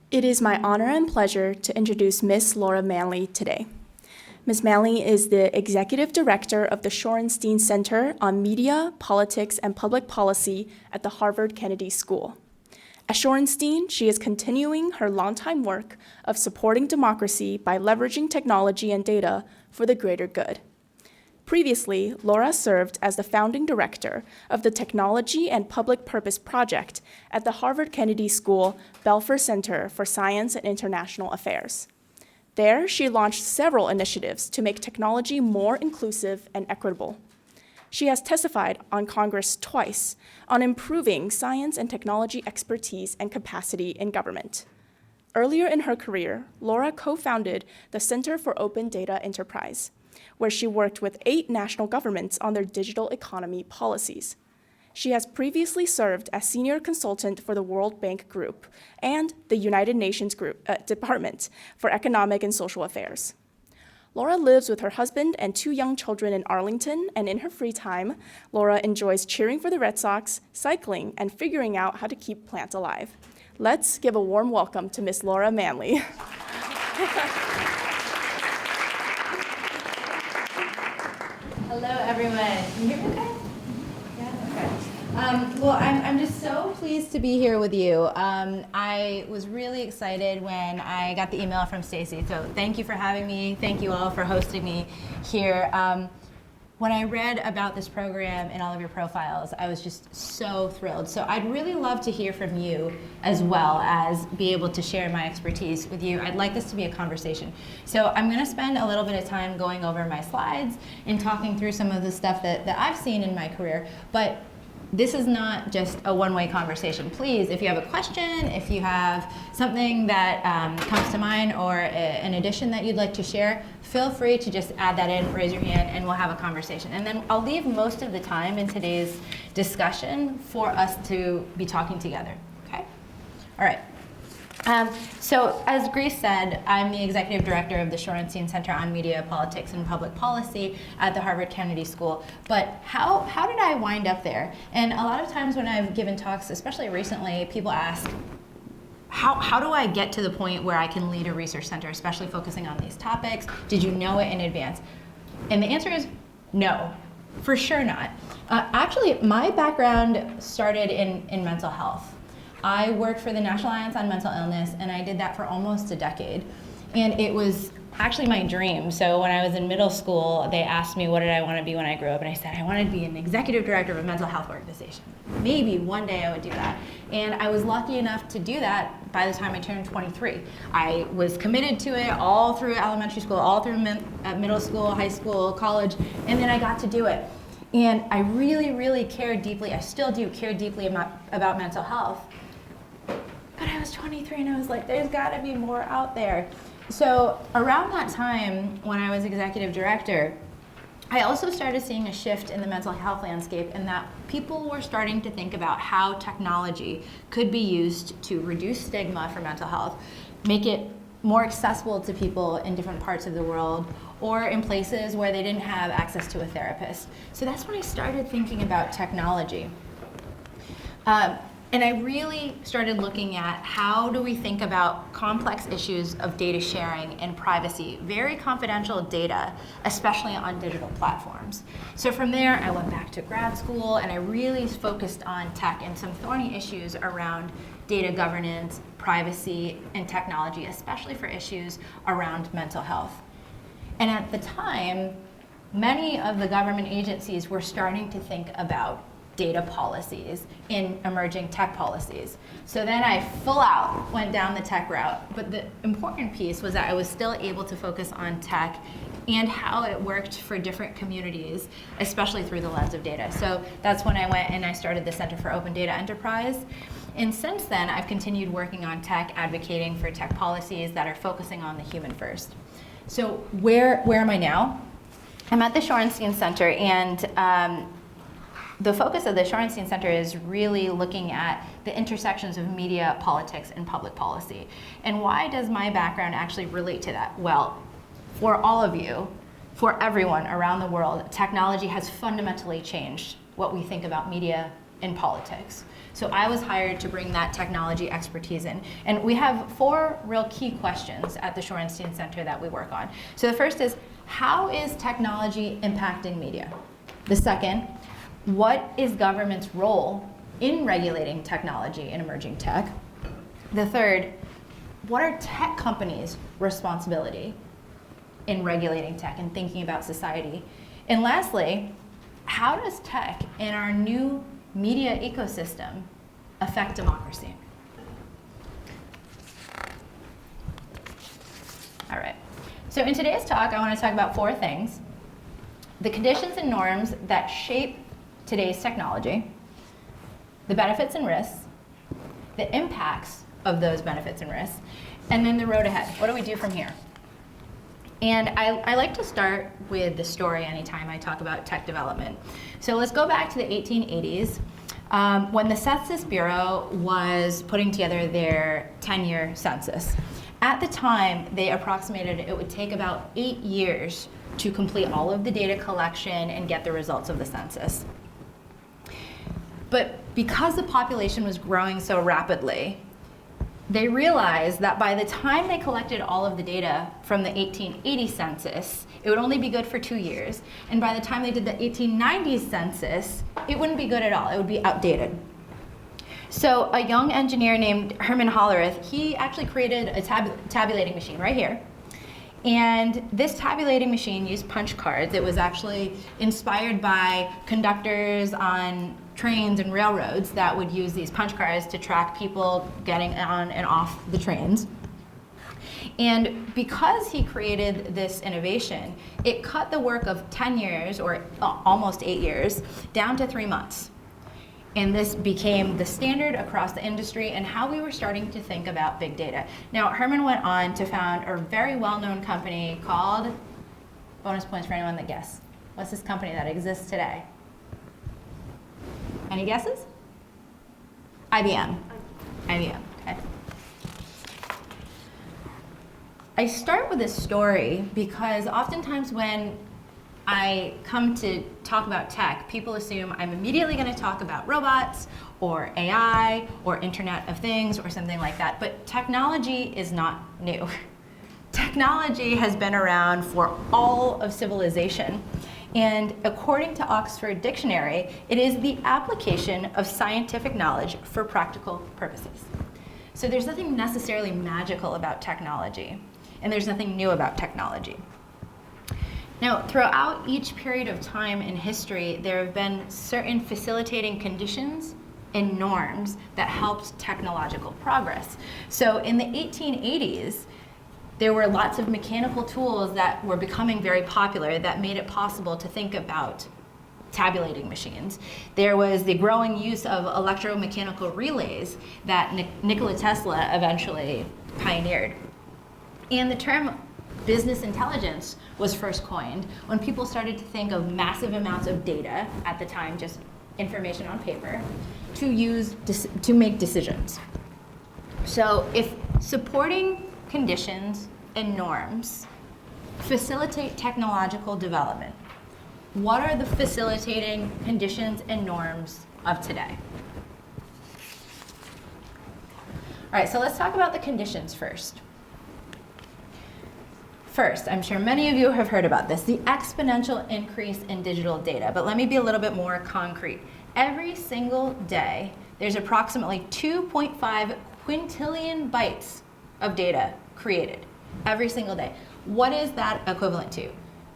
It is my honor and pleasure to introduce Ms. Laura Manley today. Ms. Manley is the Executive Director of the Shorenstein Center on Media, Politics, and Public Policy at the Harvard Kennedy School. At Shorenstein, she is continuing her longtime work of supporting democracy by leveraging technology and data for the greater good. Previously, Laura served as the founding director of the Technology and Public Purpose Project at the Harvard Kennedy School Belfer Center for Science and International Affairs. There, she launched several initiatives to make technology more inclusive and equitable. She has testified on Congress twice on improving science and technology expertise and capacity in government. Earlier in her career, Laura co-founded the Center for Open Data Enterprise, where she worked with 8 national governments on their digital economy policies. She has previously served as senior consultant for the World Bank Group and the United Nations Department for Economic and Social Affairs. Laura lives with her husband and 2 young children in Arlington, and in her free time, Laura enjoys cheering for the Red Sox, cycling, and figuring out how to keep plants alive. Let's give a warm welcome to Ms. Laura Manley. Hello, everyone. Can you hear me okay? Yeah, okay. Well, I'm just so pleased to be here with you. I was really excited when I got the email from Stacy, so thank you for having me. Thank you all for hosting me here. When I read about this program and all of your profiles, I was just so thrilled. So I'd really love to hear from you as well as be able to share my expertise with you. I'd like this to be a conversation. So I'm going to spend a little bit of time going over my slides and talking through some of the stuff that I've seen in my career. But this is not just a one-way conversation. Please, if you have a question, if you have something that comes to mind or an addition that you'd like to share, feel free to just add that in, raise your hand, and we'll have a conversation. And then I'll leave most of the time in today's discussion for us to be talking together, okay? All right. So as Grace said, I'm the executive director of the Shorenstein Center on Media, Politics, and Public Policy at the Harvard Kennedy School. But how did I wind up there? And a lot of times when I've given talks, especially recently, people ask, how do I get to the point where I can lead a research center, especially focusing on these topics? Did you know it in advance? And the answer is no, for sure not. Actually, my background started in mental health. I worked for the National Alliance on Mental Illness, and I did that for almost a decade. And it was actually my dream. So when I was in middle school, they asked me what did I want to be when I grew up, and I said I wanted to be an executive director of a mental health organization. Maybe one day I would do that. And I was lucky enough to do that by the time I turned 23. I was committed to it all through elementary school, all through middle school, high school, college, and then I got to do it. And I really, really cared deeply, I still do care deeply about mental health. But I was 23 and I was like, there's gotta be more out there. So around that time, when I was executive director, I also started seeing a shift in the mental health landscape in that people were starting to think about how technology could be used to reduce stigma for mental health, make it more accessible to people in different parts of the world, or in places where they didn't have access to a therapist. So that's when I started thinking about technology. And I really started looking at how do we think about complex issues of data sharing and privacy, very confidential data, especially on digital platforms. So from there, I went back to grad school and I really focused on tech and some thorny issues around data governance, privacy, and technology, especially for issues around mental health. And at the time, many of the government agencies were starting to think about data policies in emerging tech policies. So then I full out went down the tech route, but the important piece was that I was still able to focus on tech and how it worked for different communities, especially through the lens of data. So that's when I went and I started the Center for Open Data Enterprise. And since then, I've continued working on tech, advocating for tech policies that are focusing on the human first. So where am I now? I'm at the Shorenstein Center, and the focus of the Shorenstein Center is really looking at the intersections of media, politics, and public policy. And why does my background actually relate to that? Well, for all of you, for everyone around the world, technology has fundamentally changed what we think about media, in politics. So I was hired to bring that technology expertise in. And we have 4 real key questions at the Shorenstein Center that we work on. So the first is, how is technology impacting media? The second, what is government's role in regulating technology and emerging tech? The third, what are tech companies' responsibility in regulating tech and thinking about society? And lastly, how does tech in our new media ecosystem affect democracy? All right. So in today's talk, I want to talk about 4 things: the conditions and norms that shape today's technology, the benefits and risks, the impacts of those benefits and risks, and then the road ahead. What do we do from here? And I like to start with the story anytime I talk about tech development. So let's go back to the 1880s, when the Census Bureau was putting together their 10-year census. At the time, they approximated it would take about 8 years to complete all of the data collection and get the results of the census. But because the population was growing so rapidly, they realized that by the time they collected all of the data from the 1880 census, it would only be good for 2 years. And by the time they did the 1890 census, it wouldn't be good at all. It would be outdated. So a young engineer named Herman Hollerith, he actually created a tabulating machine right here. And this tabulating machine used punch cards. It was actually inspired by conductors on trains and railroads that would use these punch cards to track people getting on and off the trains. And because he created this innovation, it cut the work of 10 years, or almost 8 years, down to 3 months. And this became the standard across the industry and how we were starting to think about big data. Now, Herman went on to found a very well-known company called, bonus points for anyone that guessed. What's this company that exists today? Any guesses? IBM. IBM, okay. I start with this story because oftentimes when I come to talk about tech, people assume I'm immediately going to talk about robots or AI or Internet of Things or something like that. But technology is not new. Technology has been around for all of civilization. And according to Oxford Dictionary, it is the application of scientific knowledge for practical purposes. So there's nothing necessarily magical about technology, and there's nothing new about technology. Now, throughout each period of time in history, there have been certain facilitating conditions and norms that helped technological progress. So in the 1880s, there were lots of mechanical tools that were becoming very popular that made it possible to think about tabulating machines. There was the growing use of electromechanical relays that Nikola Tesla eventually pioneered. And the term business intelligence was first coined when people started to think of massive amounts of data, at the time just information on paper, to make decisions. So if supporting conditions and norms facilitate technological development, what are the facilitating conditions and norms of today? All right, so let's talk about the conditions first. First, I'm sure many of you have heard about this, the exponential increase in digital data, but let me be a little bit more concrete. Every single day, there's approximately 2.5 quintillion bytes of data created every single day. What is that equivalent to?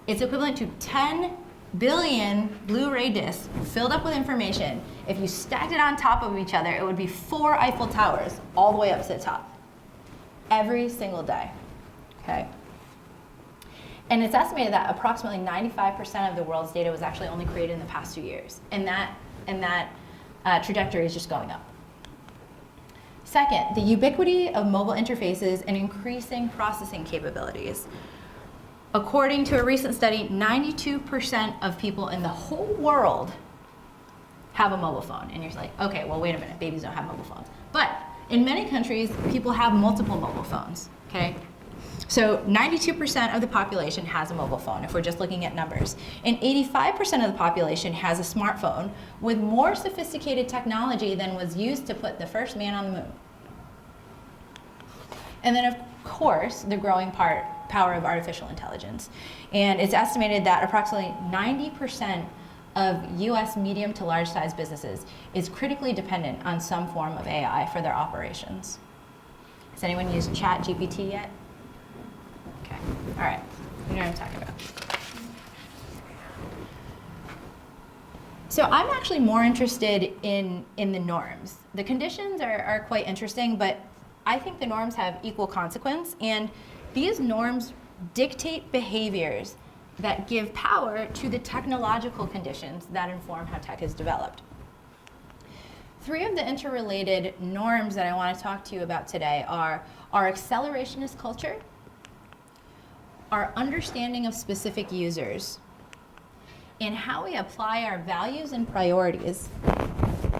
It's equivalent to 10 billion Blu-ray discs filled up with information. If you stacked it on top of each other, it would be 4 Eiffel Towers all the way up to the top. Every single day, okay? And it's estimated that approximately 95% of the world's data was actually only created in the past 2 years. And that trajectory is just going up. Second, the ubiquity of mobile interfaces and increasing processing capabilities. According to a recent study, 92% of people in the whole world have a mobile phone. And you're like, okay, well, wait a minute, babies don't have mobile phones. But in many countries, people have multiple mobile phones, okay? So 92% of the population has a mobile phone, if we're just looking at numbers. And 85% of the population has a smartphone with more sophisticated technology than was used to put the first man on the moon. And then, of course, the growing power of artificial intelligence. And it's estimated that approximately 90% of US medium to large size businesses is critically dependent on some form of AI for their operations. Has anyone used ChatGPT yet? Okay, all right, you know what I'm talking about. So I'm actually more interested in the norms. The conditions are quite interesting, but I think the norms have equal consequence, and these norms dictate behaviors that give power to the technological conditions that inform how tech is developed. Three of the interrelated norms that I want to talk to you about today are our accelerationist culture, our understanding of specific users, and how we apply our values and priorities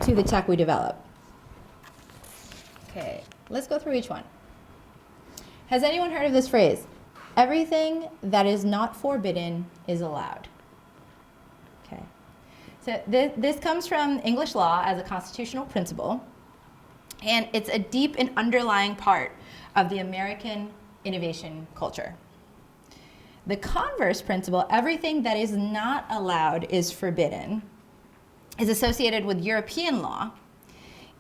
to the tech we develop. Okay, let's go through each one. Has anyone heard of this phrase? Everything that is not forbidden is allowed. Okay. So this comes from English law as a constitutional principle, and it's a deep and underlying part of the American innovation culture. The converse principle, everything that is not allowed is forbidden, is associated with European law,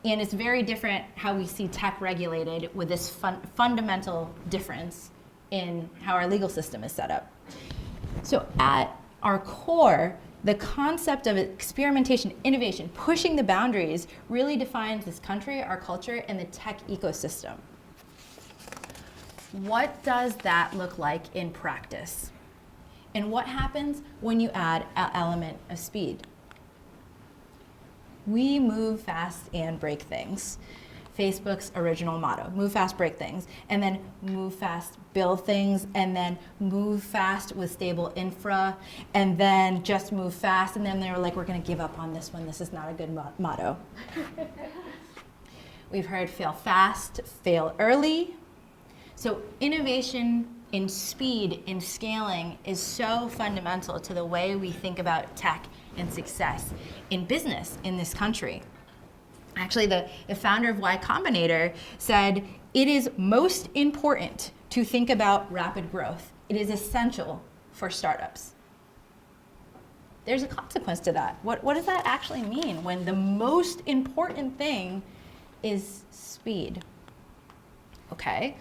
and it's very different how we see tech regulated with this fundamental difference in how our legal system is set up. So at our core, the concept of experimentation, innovation, pushing the boundaries really defines this country, our culture, and the tech ecosystem. What does that look like in practice? And what happens when you add an element of speed? We move fast and break things. Facebook's original motto, move fast, break things, and then move fast, build things, and then move fast with stable infra, and then just move fast, and then they were like, we're gonna give up on this one, this is not a good motto. We've heard fail fast, fail early. So innovation in speed, in scaling, is so fundamental to the way we think about tech and success in business in this country. Actually, the founder of Y Combinator said, it is most important to think about rapid growth. It is essential for startups. There's a consequence to that. What does that actually mean when the most important thing is speed? Okay,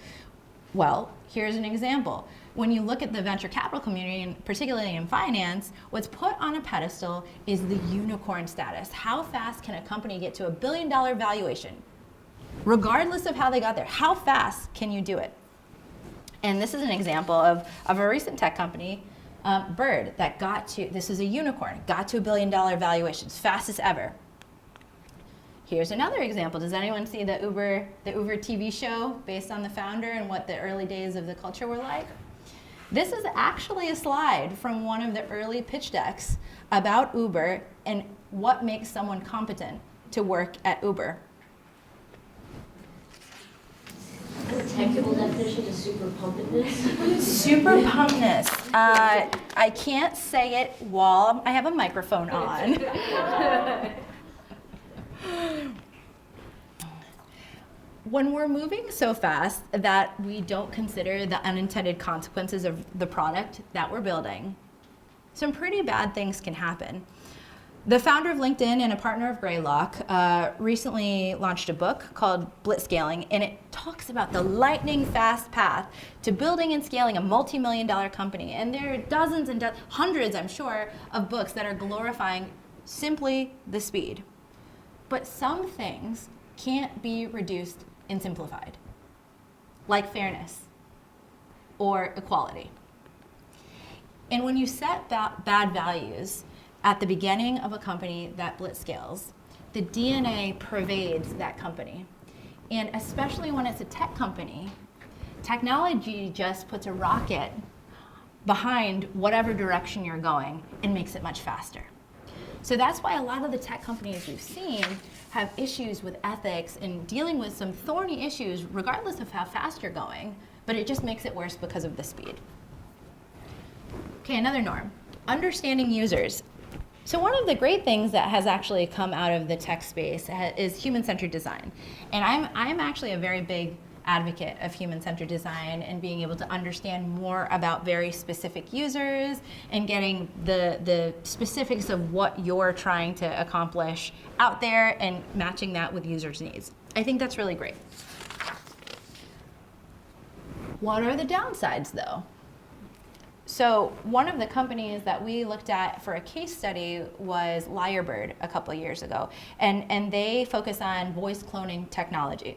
well, here's an example. When you look at the venture capital community, and particularly in finance, what's put on a pedestal is the unicorn status. How fast can a company get to $1 billion valuation? Regardless of how they got there, how fast can you do it? And this is an example of a recent tech company, Bird, that got to, this is a unicorn, got to $1 billion valuations, fastest ever. Here's another example. Does anyone see the Uber TV show based on the founder and what the early days of the culture were like? This is actually a slide from one of the early pitch decks about Uber and what makes someone competent to work at Uber. The technical definition is super pumpedness. Super pumpedness. I can't say it while I have a microphone on. When we're moving so fast that we don't consider the unintended consequences of the product that we're building, some pretty bad things can happen. The founder of LinkedIn and a partner of Greylock recently launched a book called Blitz Scaling, and it talks about the lightning fast path to building and scaling a multi-million-dollar company. And there are dozens and hundreds, I'm sure, of books that are glorifying simply the speed. But some things can't be reduced and simplified, like fairness or equality. And when you set bad values at the beginning of a company that blitz scales, the DNA pervades that company. And especially when it's a tech company, technology just puts a rocket behind whatever direction you're going and makes it much faster. So that's why a lot of the tech companies we've seen have issues with ethics and dealing with some thorny issues regardless of how fast you're going, but it just makes it worse because of the speed. Okay, another norm, understanding users. So one of the great things that has actually come out of the tech space is human-centered design. And I'm actually a very big advocate of human-centered design and being able to understand more about very specific users and getting the specifics of what you're trying to accomplish out there and matching that with users' needs. I think that's really great. What are the downsides, though? So one of the companies that we looked at for a case study was Lyrebird a couple of years ago, and they focus on voice cloning technology.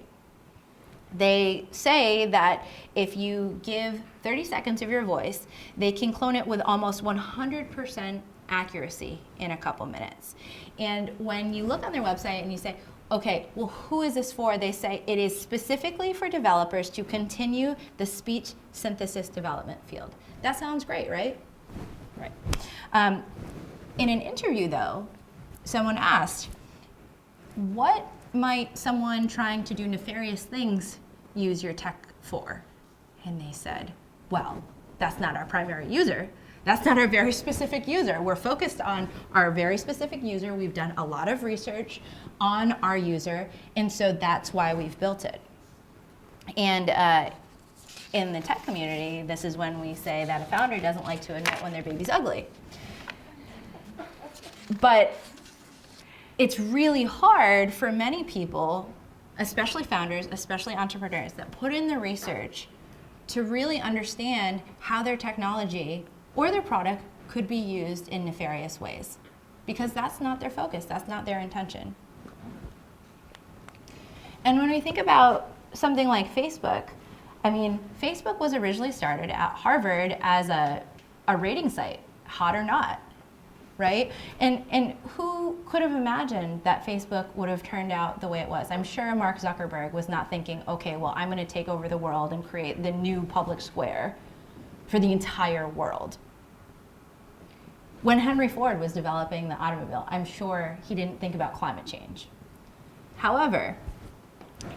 They say that if you give 30 seconds of your voice, they can clone it with almost 100% accuracy in a couple minutes. And when you look on their website and you say, okay, well, who is this for? They say it is specifically for developers to continue the speech synthesis development field. That sounds great, right? Right. In an interview, though, someone asked, what might someone trying to do nefarious things use your tech for? And they said, well, that's not our primary user. That's not our very specific user. We're focused on our very specific user. We've done a lot of research on our user, and so that's why we've built it. And in the tech community, this is when we say that a founder doesn't like to admit when their baby's ugly. But it's really hard for many people, especially founders, especially entrepreneurs, that put in the research to really understand how their technology or their product could be used in nefarious ways. Because that's not their focus, that's not their intention. And when we think about something like Facebook, I mean, Facebook was originally started at Harvard as a rating site, hot or not, right? And who could have imagined that Facebook would have turned out the way it was? I'm sure Mark Zuckerberg was not thinking, okay, well, I'm going to take over the world and create the new public square for the entire world. When Henry Ford was developing the automobile, I'm sure he didn't think about climate change. However,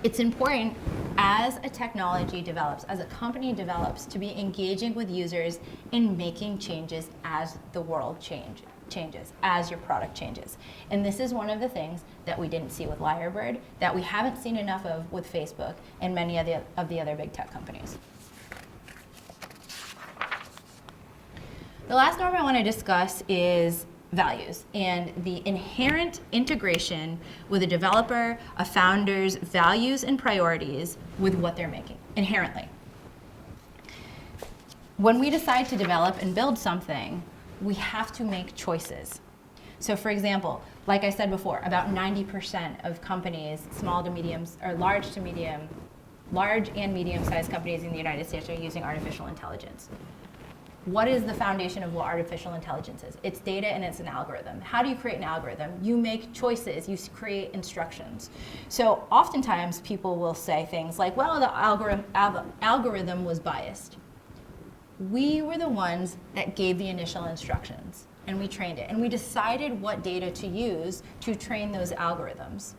it's important as a technology develops, as a company develops, to be engaging with users in making changes as the world changes, as your product changes. And this is one of the things that we didn't see with Lyrebird, that we haven't seen enough of with Facebook and many of the other big tech companies. The last norm I want to discuss is values and the inherent integration with a developer, a founder's values and priorities with what they're making, inherently. When we decide to develop and build something, we have to make choices. So for example, like I said before, about 90% of companies, small to medium, or large and medium-sized companies in the United States are using artificial intelligence. What is the foundation of what artificial intelligence is? It's data and it's an algorithm. How do you create an algorithm? You make choices, you create instructions. So oftentimes people will say things like, well, the algorithm was biased. We were the ones that gave the initial instructions and we trained it and we decided what data to use to train those algorithms.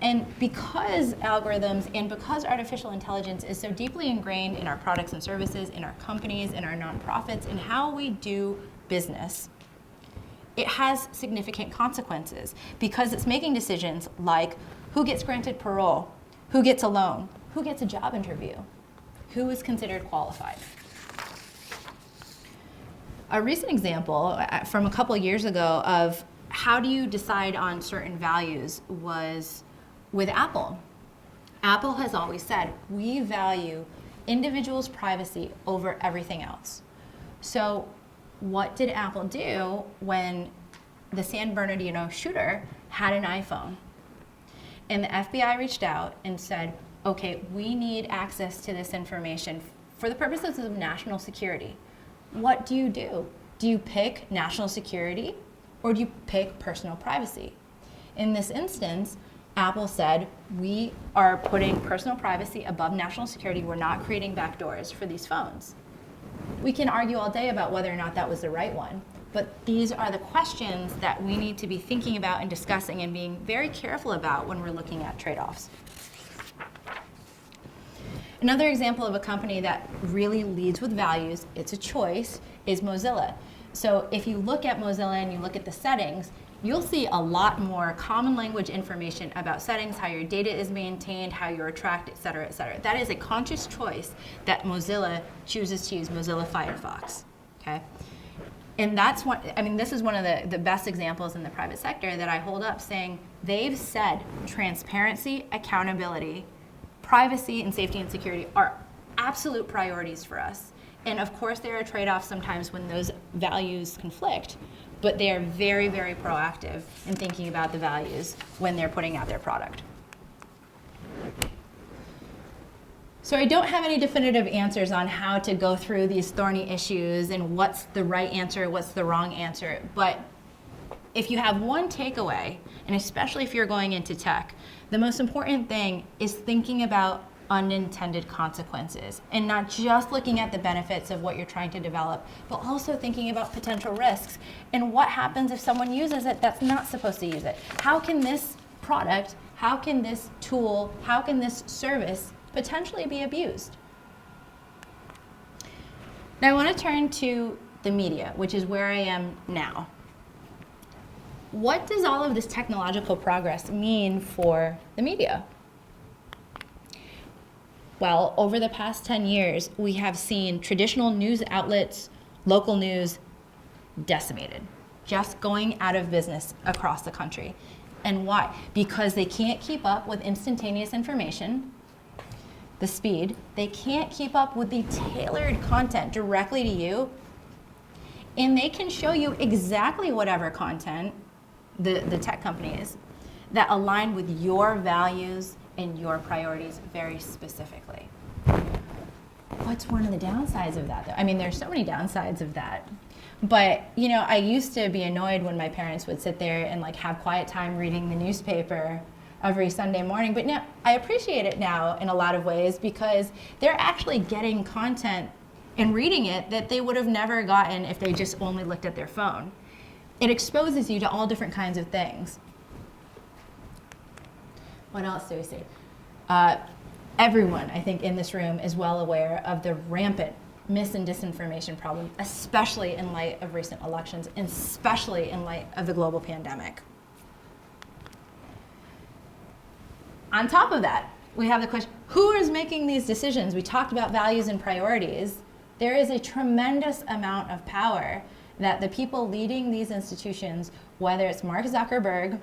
And because algorithms and because artificial intelligence is so deeply ingrained in our products and services, in our companies, in our nonprofits, in how we do business, it has significant consequences because it's making decisions like who gets granted parole, who gets a loan, who gets a job interview, who is considered qualified. A recent example from a couple years ago of how do you decide on certain values was with Apple. Apple has always said, we value individuals' privacy over everything else. So what did Apple do when the San Bernardino shooter had an iPhone? And the FBI reached out and said, okay, we need access to this information for the purposes of national security. What do? Do you pick national security or do you pick personal privacy? In this instance, Apple said, we are putting personal privacy above national security. We're not creating backdoors for these phones. We can argue all day about whether or not that was the right one, but these are the questions that we need to be thinking about and discussing and being very careful about when we're looking at trade-offs. Another example of a company that really leads with values, it's a choice, is Mozilla. So if you look at Mozilla and you look at the settings, you'll see a lot more common language information about settings, how your data is maintained, how you're tracked, et cetera, et cetera. That is a conscious choice that Mozilla chooses to use Mozilla Firefox, okay? And that's one, I mean, this is one of the best examples in the private sector that I hold up saying they've said transparency, accountability, privacy, and safety and security are absolute priorities for us. And of course, there are trade-offs sometimes when those values conflict, but they are very, very proactive in thinking about the values when they're putting out their product. So I don't have any definitive answers on how to go through these thorny issues and what's the right answer, what's the wrong answer, but if you have one takeaway, and especially if you're going into tech, the most important thing is thinking about unintended consequences and not just looking at the benefits of what you're trying to develop, but also thinking about potential risks and what happens if someone uses it that's not supposed to use it. How can this product, how can this tool, how can this service potentially be abused? Now I want to turn to the media, which is where I am now. What does all of this technological progress mean for the media? Well, over the past 10 years, we have seen traditional news outlets, local news, decimated, just going out of business across the country. And why? Because they can't keep up with instantaneous information, the speed. They can't keep up with the tailored content directly to you. And they can show you exactly whatever content, the tech companies, that align with your values and your priorities very specifically. What's one of the downsides of that, though? I mean, there's so many downsides of that. But, you know, I used to be annoyed when my parents would sit there and like have quiet time reading the newspaper every Sunday morning. But now I appreciate it now in a lot of ways because they're actually getting content and reading it that they would have never gotten if they just only looked at their phone. It exposes you to all different kinds of things. What else do we see? Everyone, I think, in this room is well aware of the rampant mis and disinformation problem, especially in light of recent elections, and especially in light of the global pandemic. On top of that, we have the question, who is making these decisions? We talked about values and priorities. There is a tremendous amount of power that the people leading these institutions, whether it's Mark Zuckerberg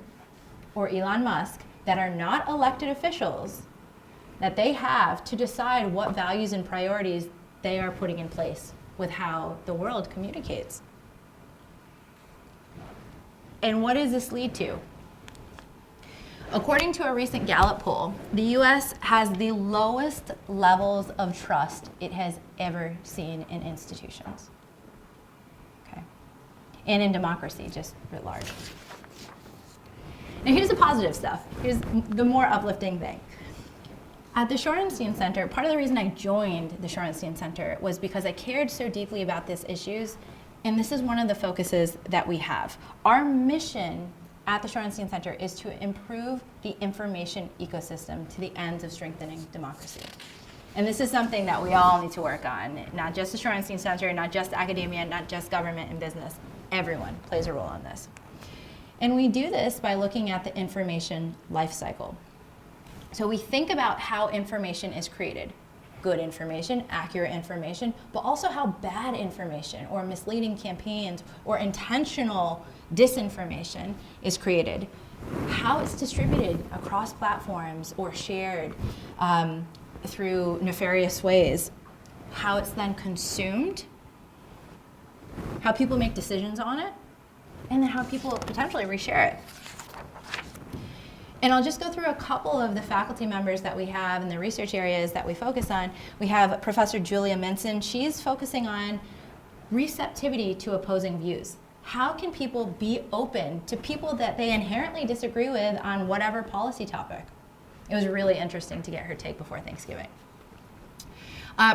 or Elon Musk, that are not elected officials, that they have to decide what values and priorities they are putting in place with how the world communicates. And what does this lead to? According to a recent Gallup poll, the US has the lowest levels of trust it has ever seen in institutions. Okay. And in democracy, just writ large. Now here's the positive stuff. Here's the more uplifting thing. At the Shorenstein Center, part of the reason I joined the Shorenstein Center was because I cared so deeply about these issues, and this is one of the focuses that we have. Our mission at the Shorenstein Center is to improve the information ecosystem to the ends of strengthening democracy. And this is something that we all need to work on, not just the Shorenstein Center, not just academia, not just government and business. Everyone plays a role in this. And we do this by looking at the information life cycle. So we think about how information is created. Good information, accurate information, but also how bad information or misleading campaigns or intentional disinformation is created. How it's distributed across platforms or shared through nefarious ways. How it's then consumed. How people make decisions on it. And then how people potentially reshare it. And I'll just go through a couple of the faculty members that we have in the research areas that we focus on. We have Professor Julia Minson. She's focusing on receptivity to opposing views. How can people be open to people that they inherently disagree with on whatever policy topic? It was really interesting to get her take before Thanksgiving.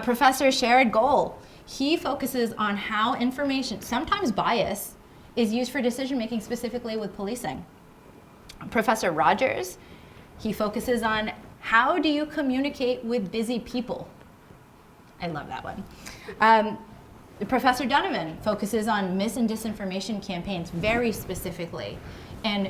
Professor Sherrod Gohl, he focuses on how information, sometimes bias, is used for decision making specifically with policing. Professor Rogers, he focuses on how do you communicate with busy people I love that one. Professor Donovan focuses on mis and disinformation campaigns very specifically, and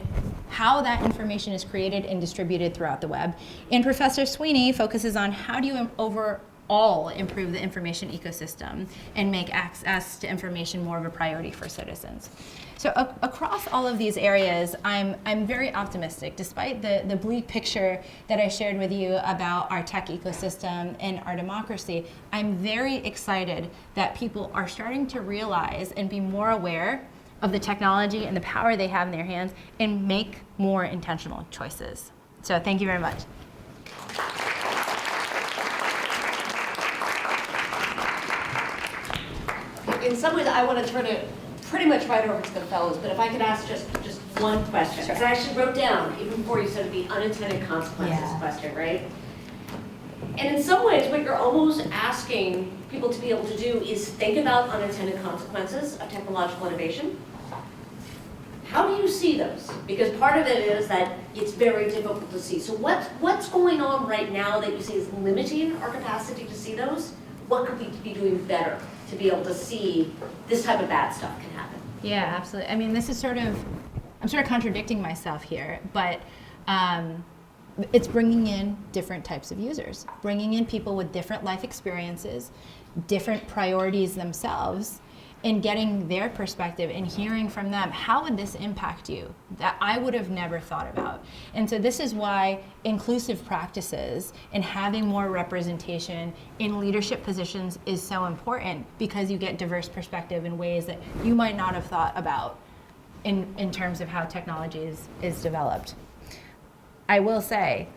how that information is created and distributed throughout the web. And Professor Sweeney focuses on how do you overall improve the information ecosystem and make access to information more of a priority for citizens. So across all of these areas, I'm very optimistic. Despite the bleak picture that I shared with you about our tech ecosystem and our democracy, I'm very excited that people are starting to realize and be more aware of the technology and the power they have in their hands and make more intentional choices. So thank you very much. In some ways, I want to turn it pretty much right over to the fellows, but if I could ask just one question. Because I actually wrote down, even before you said the unintended consequences question, right? And in some ways, what you're almost asking people to be able to do is think about unintended consequences of technological innovation. How do you see those? Because part of it is that it's very difficult to see. So what's going on right now that you see is limiting our capacity to see those? What could we be doing better to be able to see this type of bad stuff can happen? Yeah, absolutely. I mean, this is I'm sort of contradicting myself here, but it's bringing in different types of users, bringing in people with different life experiences, different priorities themselves, and getting their perspective and hearing from them, how would this impact you? That I would have never thought about. And so this is why inclusive practices and having more representation in leadership positions is so important, because you get diverse perspective in ways that you might not have thought about in terms of how technology is developed. I will say,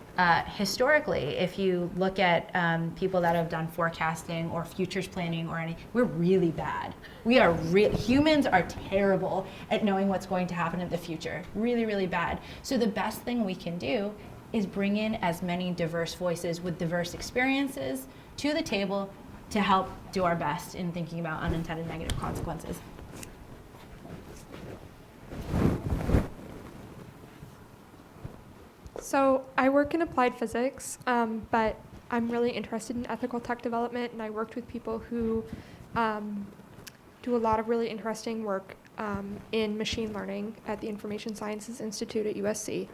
historically, if you look at people that have done forecasting or futures planning or any, we're really bad. Humans are terrible at knowing what's going to happen in the future. Really, really bad. So the best thing we can do is bring in as many diverse voices with diverse experiences to the table to help do our best in thinking about unintended negative consequences. So I work in applied physics, but I'm really interested in ethical tech development, and I worked with people who do a lot of really interesting work in machine learning at the Information Sciences Institute at USC.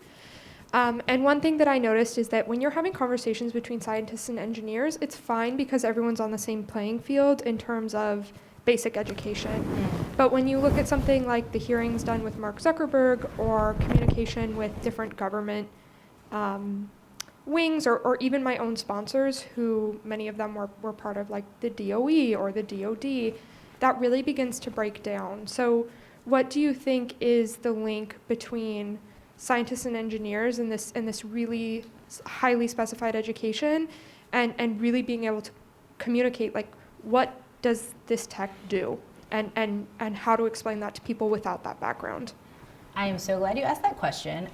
And one thing that I noticed is that when you're having conversations between scientists and engineers, it's fine because everyone's on the same playing field in terms of basic education. But when you look at something like the hearings done with Mark Zuckerberg or communication with different government wings, or even my own sponsors, who many of them were part of like the DOE or the DOD, that really begins to break down. So what do you think is the link between scientists and engineers in this really highly specified education and really being able to communicate, like, what does this tech do, and how to explain that to people without that background? I am so glad you asked that question.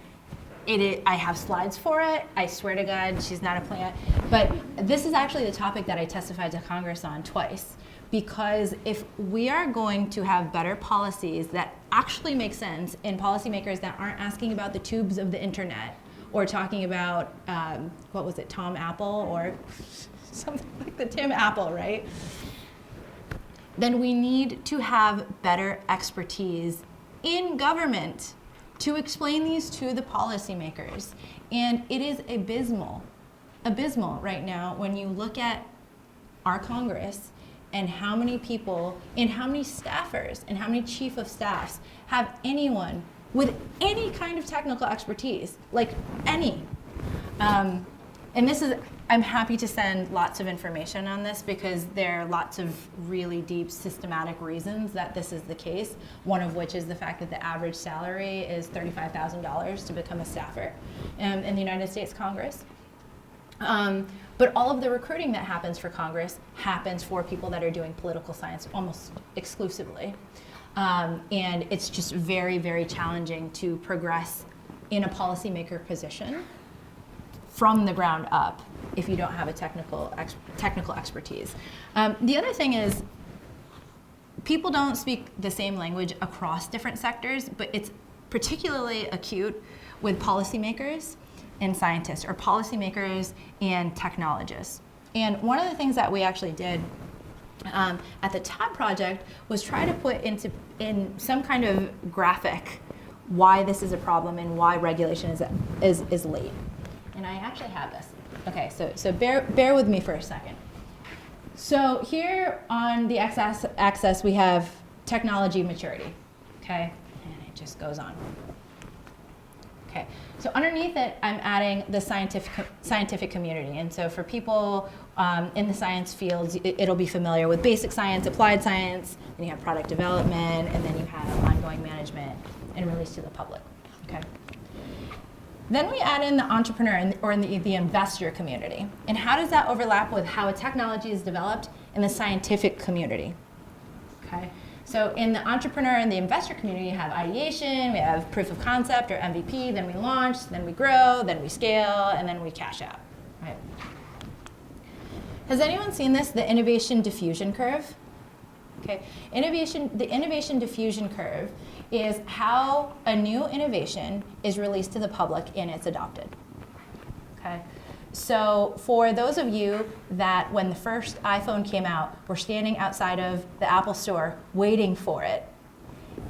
I have slides for it. I swear to God, she's not a plant. But this is actually the topic that I testified to Congress on twice. Because if we are going to have better policies that actually make sense, and policymakers that aren't asking about the tubes of the internet, or talking about, what was it, Tom Apple, or something like the Tim Apple, right? Then we need to have better expertise in government to explain these to the policymakers. And it is abysmal right now when you look at our Congress and how many people and how many staffers and how many chief of staffs have anyone with any kind of technical expertise, like any. And this is, I'm happy to send lots of information on this, because there are lots of really deep systematic reasons that this is the case, one of which is the fact that the average salary is $35,000 to become a staffer in the United States Congress. But all of the recruiting that happens for Congress happens for people that are doing political science almost exclusively. And it's just very, very challenging to progress in a policymaker position from the ground up if you don't have a technical expertise. The other thing is, people don't speak the same language across different sectors, but it's particularly acute with policymakers and scientists, or policymakers and technologists. And one of the things that we actually did at the TAB project was try to put in some kind of graphic why this is a problem and why regulation is late. And I actually have this. Okay, so bear with me for a second. So here on the x-axis we have technology maturity, okay? And it just goes on. Okay, so underneath it, I'm adding the scientific community. And so for people in the science fields, it'll be familiar with basic science, applied science, then you have product development, and then you have ongoing management and release to the public, okay? Then we add in the entrepreneur or the investor community. And how does that overlap with how a technology is developed in the scientific community, okay? So in the entrepreneur and the investor community, you have ideation, we have proof of concept or MVP, then we launch, then we grow, then we scale, and then we cash out, right? Has anyone seen this, the innovation diffusion curve? Okay, the innovation diffusion curve is how a new innovation is released to the public and it's adopted, okay? So for those of you that when the first iPhone came out were standing outside of the Apple store waiting for it,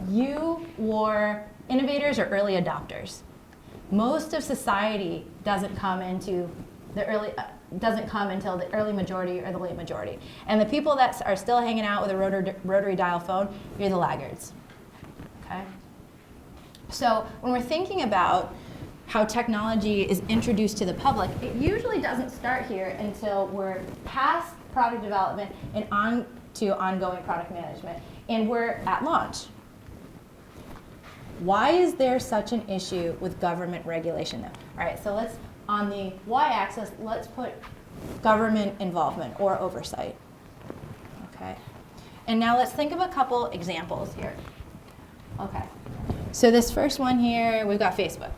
you were innovators or early adopters. Most of society doesn't come until the early majority or the late majority. And the people that are still hanging out with a rotary dial phone, you're the laggards, okay? So when we're thinking about how technology is introduced to the public, it usually doesn't start here until we're past product development and on to ongoing product management, and we're at launch. Why is there such an issue with government regulation though? All right, so let's, on the y-axis, let's put government involvement or oversight, okay? And now let's think of a couple examples here. Okay, so this first one here, we've got Facebook.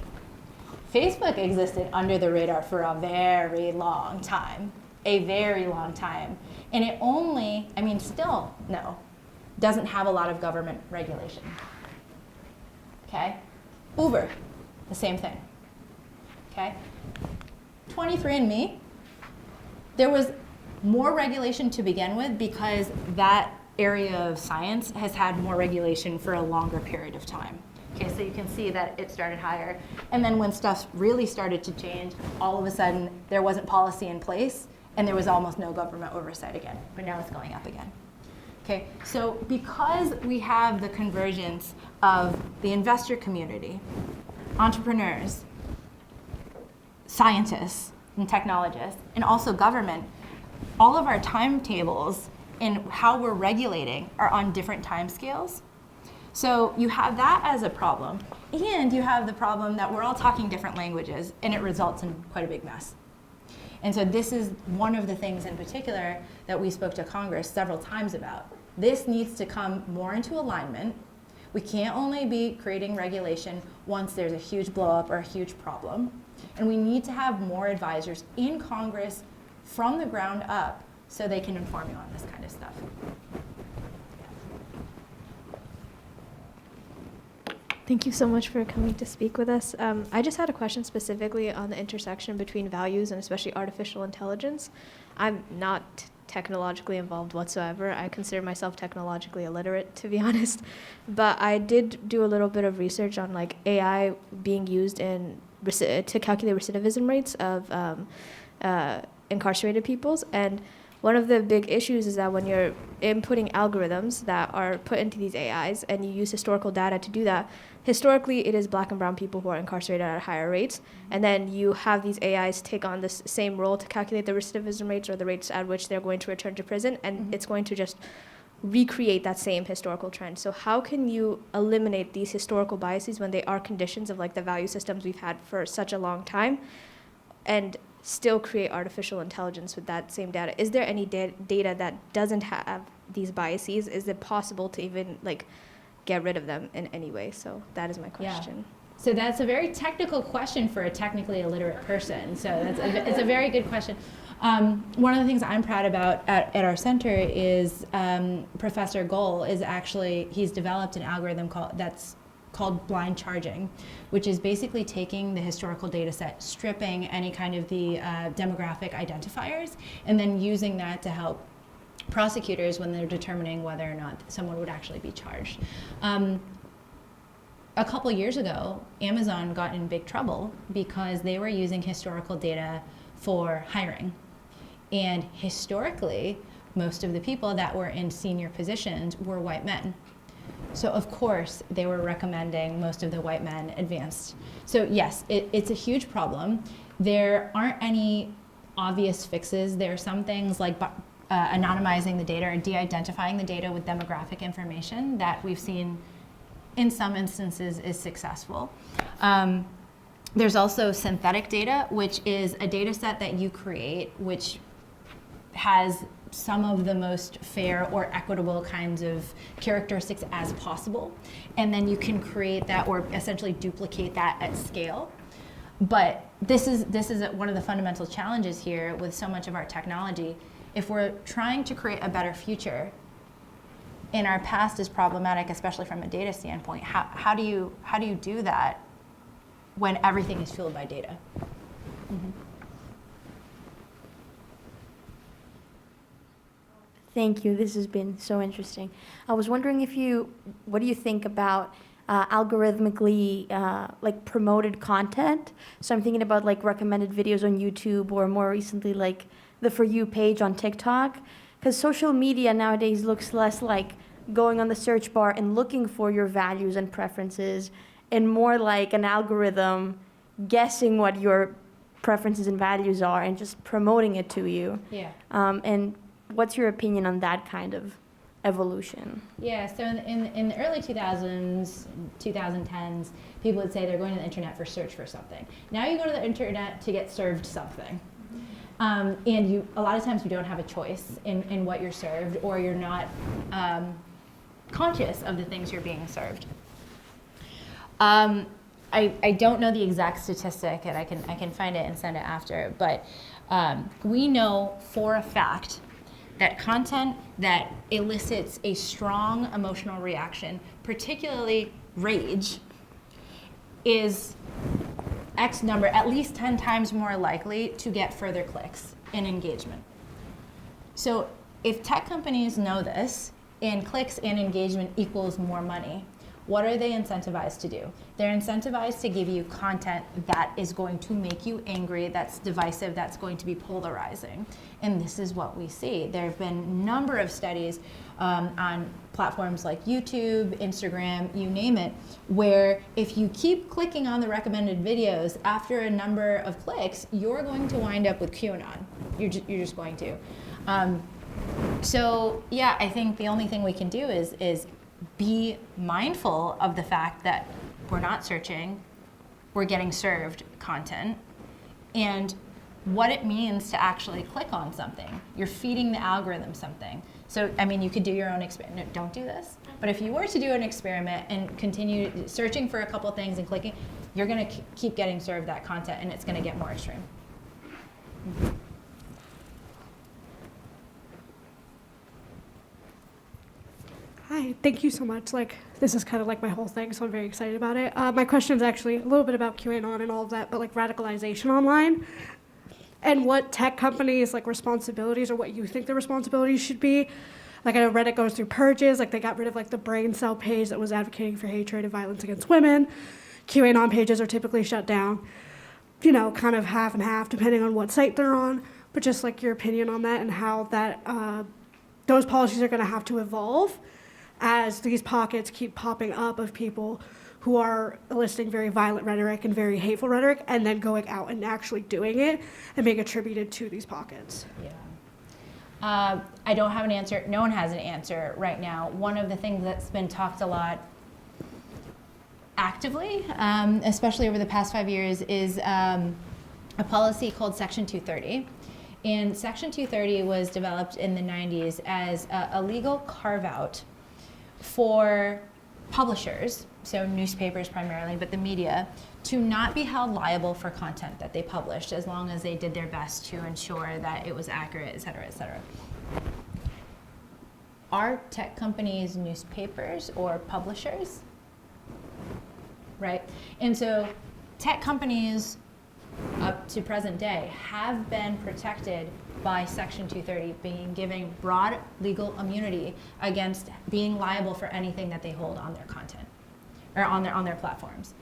Facebook existed under the radar for a very long time, and it only, still, no, doesn't have a lot of government regulation, okay? Uber, the same thing, okay? 23andMe, there was more regulation to begin with because that area of science has had more regulation for a longer period of time. Okay, so you can see that it started higher. And then when stuff really started to change, all of a sudden there wasn't policy in place and there was almost no government oversight again. But now it's going up again. Okay, so because we have the convergence of the investor community, entrepreneurs, scientists and technologists, and also government, all of our timetables and how we're regulating are on different timescales. So you have that as a problem, and you have the problem that we're all talking different languages, and it results in quite a big mess. And so this is one of the things in particular that we spoke to Congress several times about. This needs to come more into alignment. We can't only be creating regulation once there's a huge blow up or a huge problem. And we need to have more advisors in Congress from the ground up so they can inform you on this kind of stuff. Thank you so much for coming to speak with us. I just had a question specifically on the intersection between values and especially artificial intelligence. I'm not technologically involved whatsoever. I consider myself technologically illiterate, to be honest. But I did do a little bit of research on like AI being used in to calculate recidivism rates of incarcerated peoples. And one of the big issues is that when you're inputting algorithms that are put into these AIs and you use historical data to do that, historically it is black and brown people who are incarcerated at higher rates. And then you have these AIs take on this same role to calculate the recidivism rates or the rates at which they're going to return to prison, and it's going to just recreate that same historical trend. So how can you eliminate these historical biases when they are conditions of like the value systems we've had for such a long time and still create artificial intelligence with that same data? Is there any data that doesn't have these biases? Is it possible to even like get rid of them in any way? So that is my question. Yeah. So that's a very technical question for a technically illiterate person. So it's a very good question. One of the things I'm proud about at our center is Professor Goel is actually, he's developed an algorithm that's called blind charging, which is basically taking the historical data set, stripping any kind of the demographic identifiers, and then using that to help prosecutors when they're determining whether or not someone would actually be charged. A couple years ago, Amazon got in big trouble because they were using historical data for hiring. And historically, most of the people that were in senior positions were white men. So of course, they were recommending most of the white men advanced. So yes, it's a huge problem. There aren't any obvious fixes. There are some things like anonymizing the data or de-identifying the data with demographic information that we've seen in some instances is successful. There's also synthetic data, which is a data set that you create, which has some of the most fair or equitable kinds of characteristics as possible. And then you can create that or essentially duplicate that at scale. But this is one of the fundamental challenges here with so much of our technology. If we're trying to create a better future, and our past is problematic, especially from a data standpoint, how do you do that when everything is fueled by data? Mm-hmm. Thank you. This has been so interesting. I was wondering what do you think about algorithmically like promoted content? So I'm thinking about like recommended videos on YouTube or more recently like the For You page on TikTok. Because social media nowadays looks less like going on the search bar and looking for your values and preferences and more like an algorithm guessing what your preferences and values are and just promoting it to you. Yeah. And what's your opinion on that kind of evolution? Yeah, so in the early 2000s, 2010s, people would say they're going to the internet for search for something. Now you go to the internet to get served something. And a lot of times you don't have a choice in what you're served, or you're not conscious of the things you're being served. I don't know the exact statistic, and I can find it and send it after, but we know for a fact that content that elicits a strong emotional reaction, particularly rage, is X number, at least 10 times more likely to get further clicks and engagement. So if tech companies know this, and clicks and engagement equals more money, what are they incentivized to do? They're incentivized to give you content that is going to make you angry, that's divisive, that's going to be polarizing. And this is what we see. There have been a number of studies on platforms like YouTube, Instagram, you name it, where if you keep clicking on the recommended videos, after a number of clicks, you're going to wind up with QAnon. You're just going to. So yeah, I think the only thing we can do is be mindful of the fact that we're not searching, we're getting served content, and what it means to actually click on something. You're feeding the algorithm something. So, I mean, you could do your own experiment. No, don't do this. But if you were to do an experiment and continue searching for a couple things and clicking, you're going to keep getting served that content, and it's going to get more extreme. Hi, thank you so much. This is kind of like my whole thing, so I'm very excited about it. My question is actually a little bit about QAnon and all of that, but radicalization online and what tech companies' responsibilities or what you think the responsibilities should be. I know Reddit goes through purges. They got rid of the brain cell page that was advocating for hatred and violence against women. QAnon pages are typically shut down. Kind of half and half depending on what site they're on. But just your opinion on that and how that those policies are going to have to evolve as these pockets keep popping up of people who are eliciting very violent rhetoric and very hateful rhetoric and then going out and actually doing it and being attributed to these pockets. Yeah. I don't have an answer. No one has an answer right now. One of the things that's been talked a lot actively, especially over the past 5 years, is a policy called Section 230. And Section 230 was developed in the 90s as a legal carve-out for publishers, so newspapers primarily, but the media, to not be held liable for content that they published as long as they did their best to ensure that it was accurate, et cetera, et cetera. Are tech companies newspapers or publishers? right? And so tech companies up to present day have been protected by Section 230, being given broad legal immunity against being liable for anything that they hold on their content or on their platforms.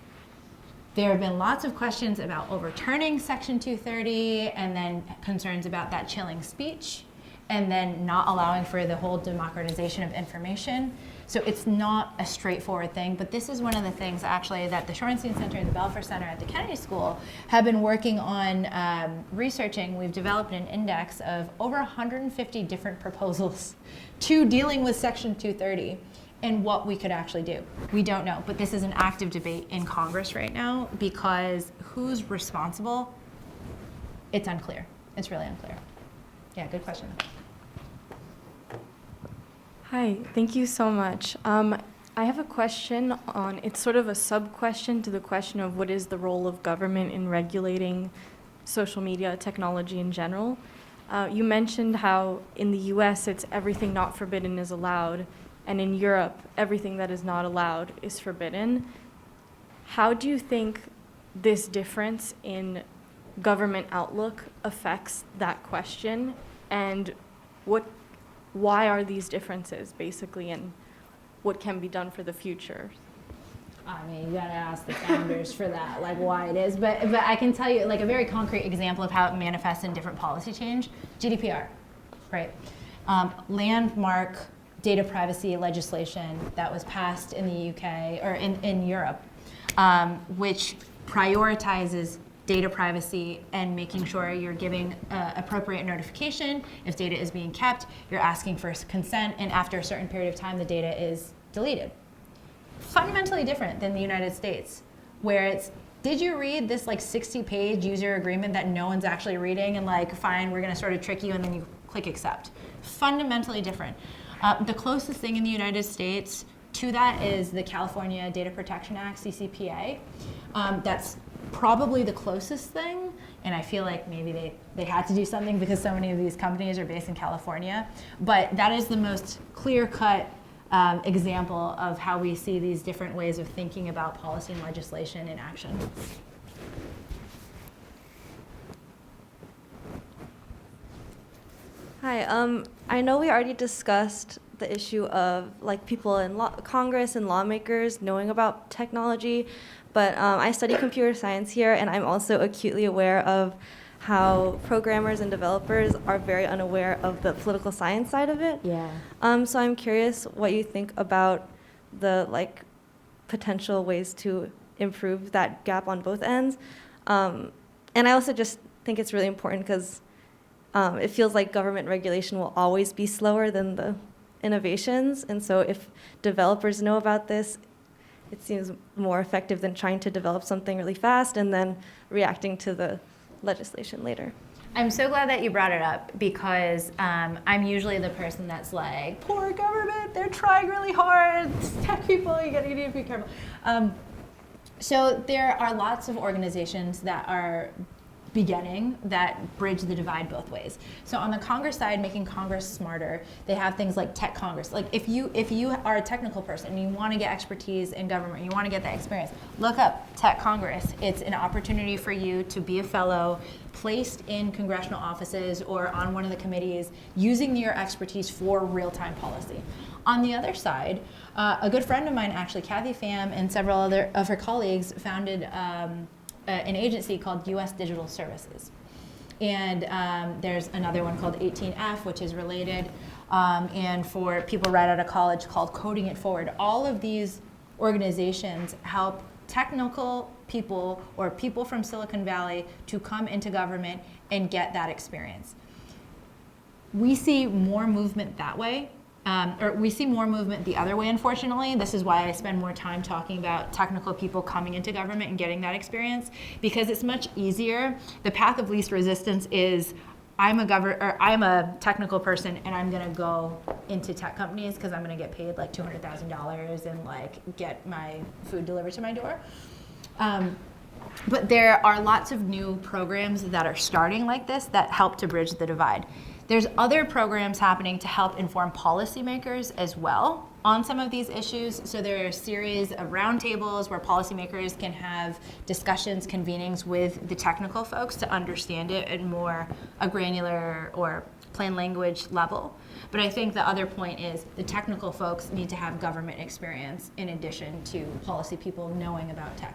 There have been lots of questions about overturning Section 230 and then concerns about that chilling speech and then not allowing for the whole democratization of information. So it's not a straightforward thing, but this is one of the things actually that the Shorenstein Center and the Belfer Center at the Kennedy School have been working on researching. We've developed an index of over 150 different proposals to dealing with Section 230 and what we could actually do. We don't know, but this is an active debate in Congress right now because who's responsible, it's unclear. It's really unclear. Yeah, good question. Hi, thank you so much. I have a question on, it's sort of a sub-question to the question of what is the role of government in regulating social media technology in general. You mentioned how in the US it's everything not forbidden is allowed, and in Europe everything that is not allowed is forbidden. How do you think this difference in government outlook affects that question, and why are these differences, basically, and what can be done for the future? I mean, you gotta ask the founders for that, like why it is. But I can tell you, like a very concrete example of how it manifests in different policy change, GDPR, right? Landmark data privacy legislation that was passed in the UK, or in Europe, which prioritizes data privacy and making sure you're giving appropriate notification if data is being kept, you're asking for consent, and after a certain period of time the data is deleted. Fundamentally different than the United States, where it's, did you read this like 60-page user agreement that no one's actually reading, and like, fine, we're gonna sort of trick you, and then you click accept. Fundamentally different. The closest thing in the United States to that is the California Data Protection Act, CCPA. That's probably the closest thing, and I feel like maybe they had to do something because so many of these companies are based in California, but that is the most clear-cut example of how we see these different ways of thinking about policy and legislation in action. Hi, I know we already discussed the issue of like people in Congress and lawmakers knowing about technology, but I study computer science here, and I'm also acutely aware of how programmers and developers are very unaware of the political science side of it. Yeah. So I'm curious what you think about the like potential ways to improve that gap on both ends. And I also just think it's really important because it feels like government regulation will always be slower than the innovations. And so if developers know about this, it seems more effective than trying to develop something really fast and then reacting to the legislation later. I'm so glad that you brought it up because I'm usually the person that's like, poor government, they're trying really hard. Tech people, you need to be careful. So there are lots of organizations that are beginning that bridge the divide both ways. So on the Congress side, making Congress smarter, they have things like Tech Congress. Like if you are a technical person and you want to get expertise in government, you want to get that experience, look up Tech Congress. It's an opportunity for you to be a fellow placed in congressional offices or on one of the committees using your expertise for real-time policy. On the other side, a good friend of mine, actually, Kathy Pham, and several other of her colleagues founded an agency called U.S. Digital Services. And there's another one called 18F, which is related, and for people right out of college called Coding It Forward. All of these organizations help technical people or people from Silicon Valley to come into government and get that experience. We see more movement that way. Or we see more movement the other way, unfortunately. This is why I spend more time talking about technical people coming into government and getting that experience, because it's much easier. The path of least resistance is I'm a technical person and I'm gonna go into tech companies because I'm gonna get paid like $200,000 and like get my food delivered to my door. But there are lots of new programs that are starting like this that help to bridge the divide. There's other programs happening to help inform policymakers as well. on some of these issues. So there are a series of roundtables where policymakers can have discussions, convenings with the technical folks to understand it at more a granular or plain language level. But I think the other point is the technical folks need to have government experience in addition to policy people knowing about tech.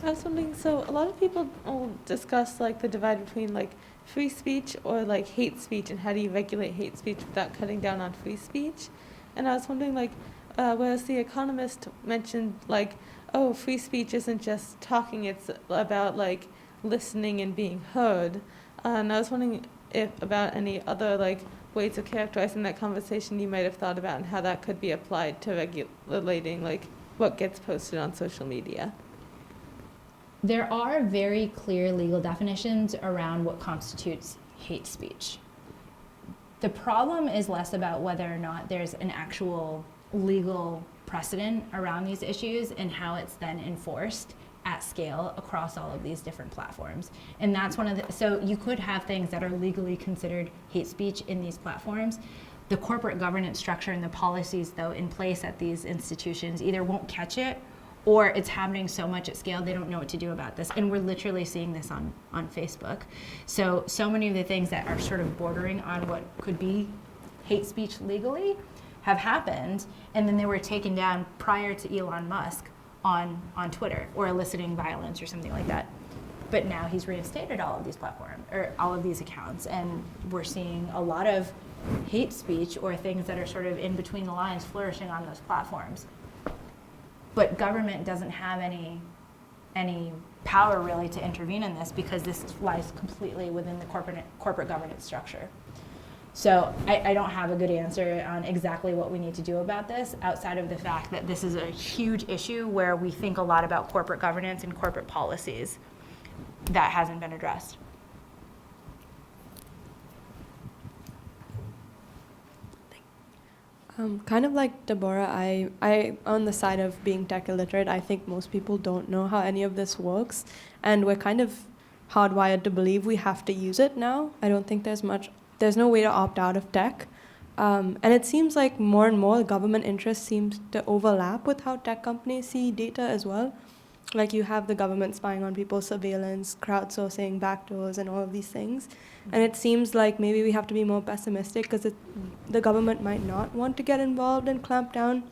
I was wondering, so a lot of people will discuss like the divide between like free speech or like hate speech, and how do you regulate hate speech without cutting down on free speech? And I was wondering, like, whereas The Economist mentioned like, oh, free speech isn't just talking, it's about like listening and being heard. And I was wondering if about any other like ways of characterizing that conversation you might have thought about, and how that could be applied to regulating like what gets posted on social media. There are very clear legal definitions around what constitutes hate speech. The problem is less about whether or not there's an actual legal precedent around these issues and how it's then enforced at scale across all of these different platforms. And that's one of the, so you could have things that are legally considered hate speech in these platforms. The corporate governance structure and the policies, though, in place at these institutions either won't catch it, or it's happening so much at scale they don't know what to do about this. And we're literally seeing this on Facebook. So many of the things that are sort of bordering on what could be hate speech legally have happened, and then they were taken down prior to Elon Musk on Twitter, or eliciting violence or something like that. But now he's reinstated all of these platforms, or all of these accounts, and we're seeing a lot of hate speech or things that are sort of in between the lines flourishing on those platforms. But government doesn't have any power really to intervene in this, because this lies completely within the corporate governance structure. So I don't have a good answer on exactly what we need to do about this, outside of the fact that this is a huge issue where we think a lot about corporate governance and corporate policies that hasn't been addressed. Kind of like Deborah, I on the side of being tech illiterate, I think most people don't know how any of this works, and we're kind of hardwired to believe we have to use it now. I don't think there's no way to opt out of tech. And it seems like more and more government interest seems to overlap with how tech companies see data as well. Like you have the government spying on people, surveillance, crowdsourcing, backdoors, and all of these things. And it seems like maybe we have to be more pessimistic, because the government might not want to get involved and clamp down.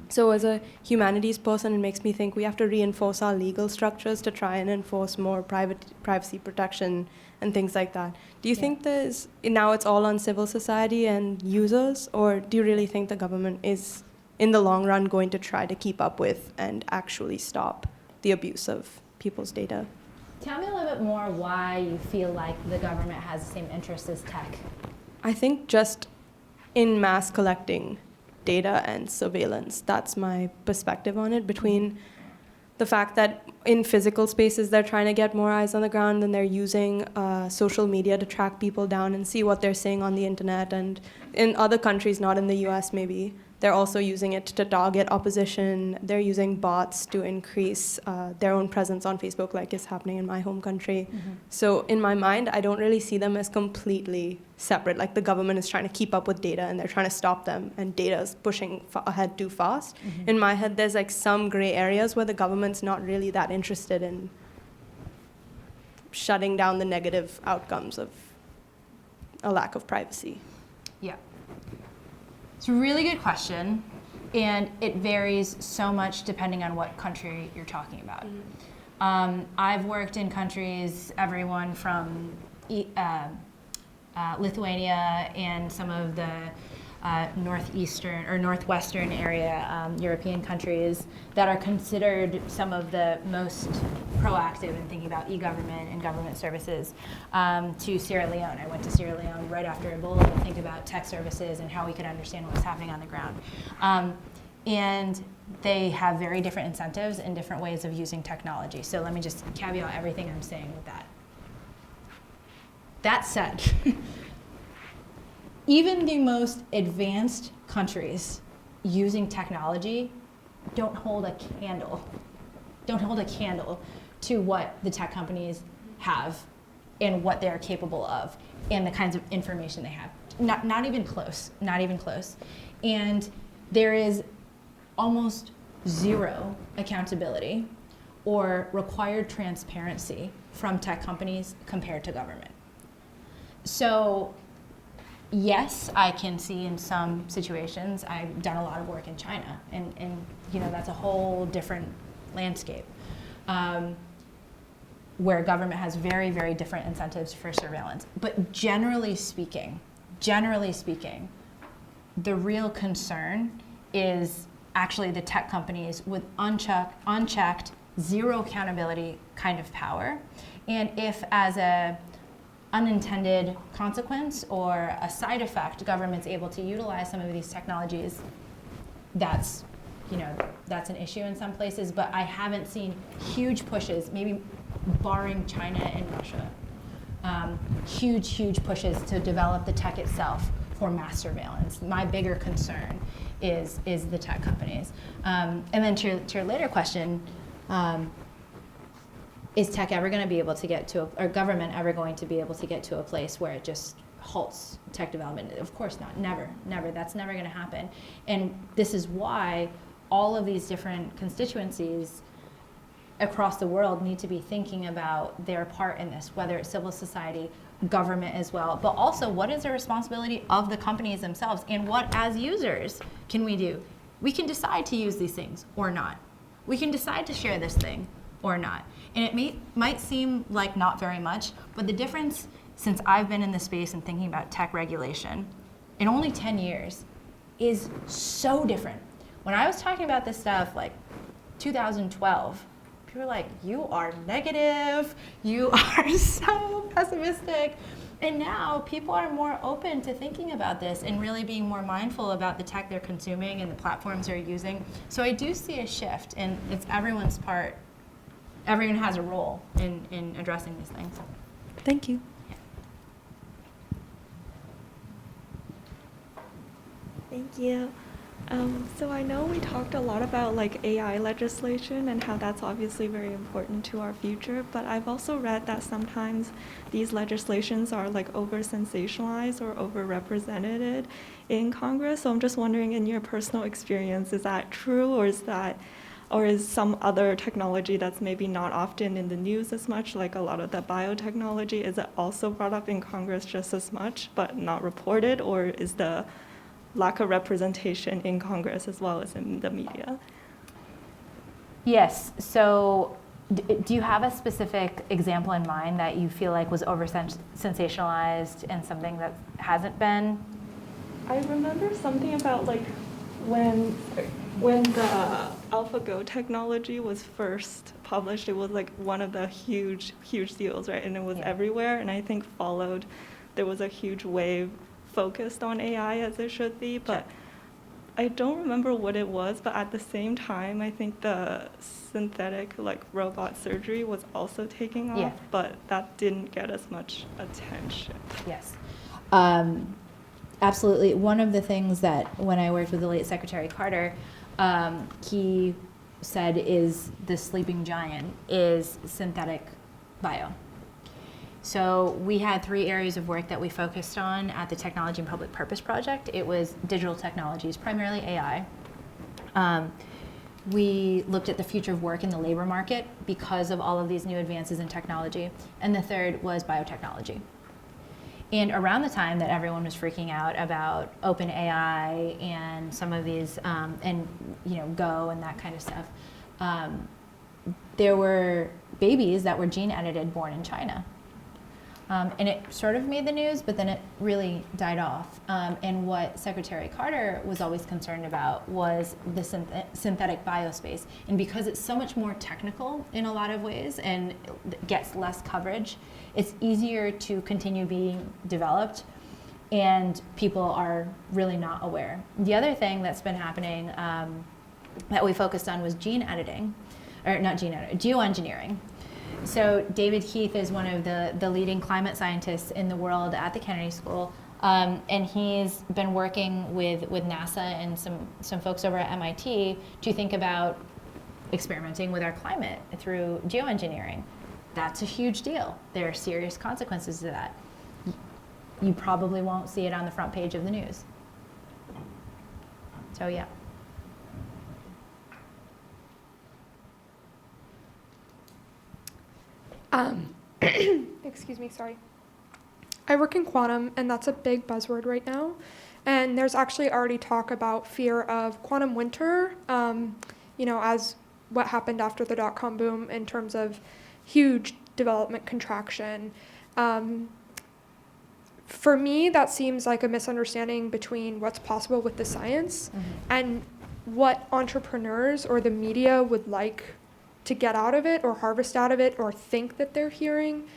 So as a humanities person, it makes me think we have to reinforce our legal structures to try and enforce more privacy protection and things like that. Do you think now it's all on civil society and users, or do you really think the government is, in the long run, going to try to keep up with and actually stop the abuse of people's data? Tell me a little bit more why you feel like the government has the same interest as tech. I think just in mass collecting data and surveillance, that's my perspective on it, between the fact that in physical spaces they're trying to get more eyes on the ground, and they're using social media to track people down and see what they're saying on the internet. And in other countries, not in the US maybe, they're also using it to target opposition. They're using bots to increase their own presence on Facebook, like is happening in my home country. Mm-hmm. So in my mind, I don't really see them as completely separate. Like the government is trying to keep up with data and they're trying to stop them, and data is pushing ahead too fast. Mm-hmm. In my head, there's like some gray areas where the government's not really that interested in shutting down the negative outcomes of a lack of privacy. Yeah. It's a really good question, and it varies so much depending on what country you're talking about. Mm-hmm. I've worked in countries, everyone from Lithuania and some of the northeastern or northwestern area European countries that are considered some of the most proactive in thinking about e-government and government services, to Sierra Leone. I went to Sierra Leone right after Ebola to think about tech services and how we could understand what was happening on the ground. And they have very different incentives and different ways of using technology. So let me just caveat everything I'm saying with that. That said, even the most advanced countries using technology don't hold a candle to what the tech companies have and what they're capable of and the kinds of information they have. Not even close, not even close. And there is almost zero accountability or required transparency from tech companies compared to government. So yes, I can see in some situations, I've done a lot of work in China, and you know, that's a whole different landscape, where government has very, very different incentives for surveillance. But generally speaking, the real concern is actually the tech companies with unchecked, zero accountability kind of power. And if as a unintended consequence or a side effect, government's able to utilize some of these technologies, that's an issue in some places, but I haven't seen huge pushes, maybe barring China and Russia, huge pushes to develop the tech itself for mass surveillance. My bigger concern is the tech companies. And then to your later question, is tech ever going to be able to get to, or government ever going to be able to get to a place where it just halts tech development? Of course not, never. That's never going to happen. And this is why all of these different constituencies across the world need to be thinking about their part in this, whether it's civil society, government as well, but also what is the responsibility of the companies themselves, and what as users can we do? We can decide to use these things or not. We can decide to share this thing or not. And it might seem like not very much, but the difference since I've been in this space and thinking about tech regulation in only 10 years is so different. When I was talking about this stuff like 2012, people were like, you are negative, you are so pessimistic. And now people are more open to thinking about this and really being more mindful about the tech they're consuming and the platforms they're using. So I do see a shift, and it's everyone's part. Everyone has a role in addressing these things. Thank you. Thank you. So I know we talked a lot about like AI legislation and how that's obviously very important to our future, but I've also read that sometimes these legislations are like over-sensationalized or over-represented in Congress. So I'm just wondering, in your personal experience, is that true, or is some other technology that's maybe not often in the news as much, like a lot of the biotechnology, is it also brought up in Congress just as much but not reported, or is the lack of representation in Congress as well as in the media? Yes, so do you have a specific example in mind that you feel like was over-sensationalized and something that hasn't been? I remember something about like when the AlphaGo technology was first published, it was like one of the huge deals, right? And it was everywhere, and I think there was a huge wave focused on AI as it should be, but I don't remember what it was, but at the same time, I think the synthetic like robot surgery was also taking off, but that didn't get as much attention. Yes. Absolutely. One of the things that when I worked with the late Secretary Carter, he said is the sleeping giant is synthetic bio. So we had 3 areas of work that we focused on at the Technology and Public Purpose Project. It was digital technologies, primarily AI. We looked at the future of work in the labor market because of all of these new advances in technology. And the third was biotechnology. And around the time that everyone was freaking out about OpenAI and some of these, and Go and that kind of stuff, there were babies that were gene edited born in China. And it sort of made the news, but then it really died off. And what Secretary Carter was always concerned about was the synthetic biospace. And because it's so much more technical in a lot of ways and gets less coverage, it's easier to continue being developed, and people are really not aware. The other thing that's been happening that we focused on was geoengineering. So David Heath is one of the leading climate scientists in the world at the Kennedy School, and he's been working with NASA and some folks over at MIT to think about experimenting with our climate through geoengineering. that's a huge deal. There are serious consequences to that. You probably won't see it on the front page of the news. So yeah. Excuse me, sorry. I work in quantum, and that's a big buzzword right now. And there's actually already talk about fear of quantum winter, as what happened after the dot-com boom in terms of huge development contraction. For me, that seems like a misunderstanding between what's possible with the science and what entrepreneurs or the media would like to get out of it or harvest out of it or think that they're hearing.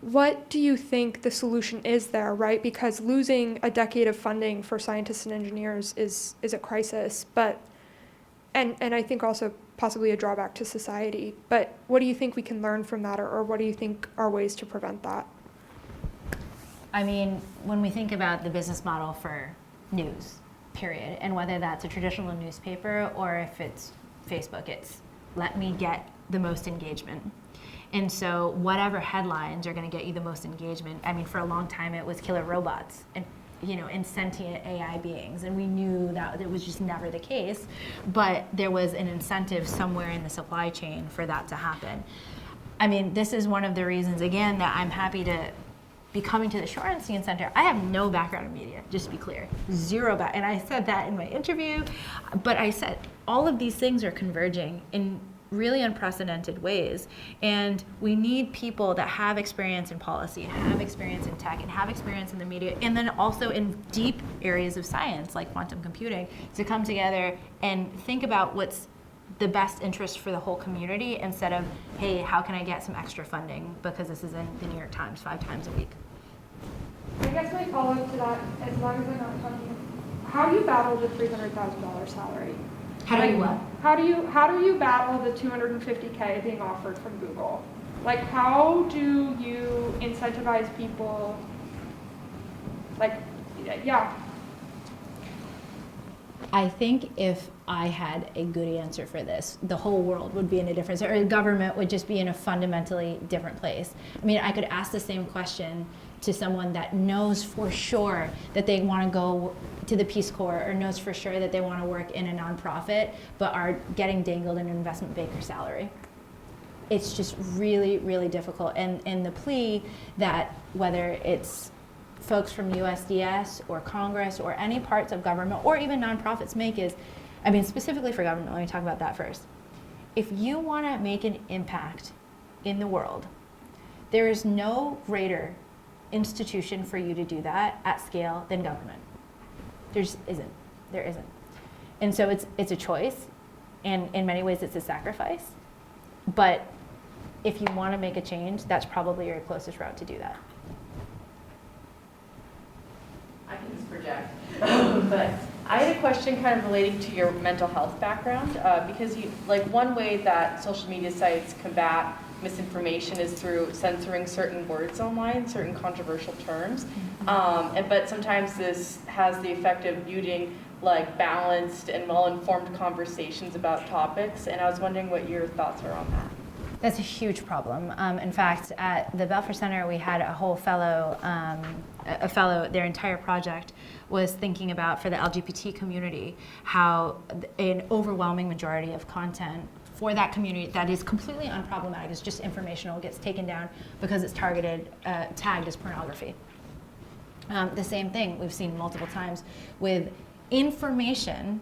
What do you think the solution is there, right? Because losing a decade of funding for scientists and engineers is a crisis, but and I think also possibly a drawback to society. But what do you think we can learn from that, or what do you think are ways to prevent that? I mean, when we think about the business model for news, period, and whether that's a traditional newspaper or if it's Facebook, it's let me get the most engagement. And so whatever headlines are going to get you the most engagement, I mean, for a long time it was killer robots and, and sentient AI beings. And we knew that it was just never the case, but there was an incentive somewhere in the supply chain for that to happen. I mean, this is one of the reasons, again, that I'm happy to be coming to the Shorenstein Center. I have no background in media, just to be clear, zero and I said that in my interview, but I said all of these things are converging in really unprecedented ways, and we need people that have experience in policy, have experience in tech, and have experience in the media, and then also in deep areas of science like quantum computing to come together and think about what's the best interest for the whole community instead of, hey, how can I get some extra funding because this is in the New York Times 5 times a week. I guess my follow-up to that, as long as I'm not talking, how do you battle the $300,000 salary? How do you what? How do you battle the $250K being offered from Google? Like, how do you incentivize people? Like, yeah. I think if I had a good answer for this, the whole world would be in a different, or the government would just be in a fundamentally different place. I mean, I could ask the same question to someone that knows for sure that they want to go to the Peace Corps or knows for sure that they want to work in a nonprofit, but are getting dangled an investment banker salary. It's just really, really difficult. And the plea that whether it's folks from USDS or Congress or any parts of government or even nonprofits make is, I mean, specifically for government, let me talk about that first. If you want to make an impact in the world, there is no greater institution for you to do that at scale than government. There isn't. And so it's a choice, and in many ways it's a sacrifice. But if you want to make a change, that's probably your closest route to do that. I can just project. But I had a question kind of relating to your mental health background, because one way that social media sites combat misinformation is through censoring certain words online, certain controversial terms. But sometimes this has the effect of muting balanced and well-informed conversations about topics. And I was wondering what your thoughts are on that. That's a huge problem. In fact, at the Belfer Center, we had a whole fellow, their entire project was thinking about, for the LGBT community, how an overwhelming majority of content for that community that is completely unproblematic, is just informational, gets taken down because it's tagged as pornography. The same thing we've seen multiple times with information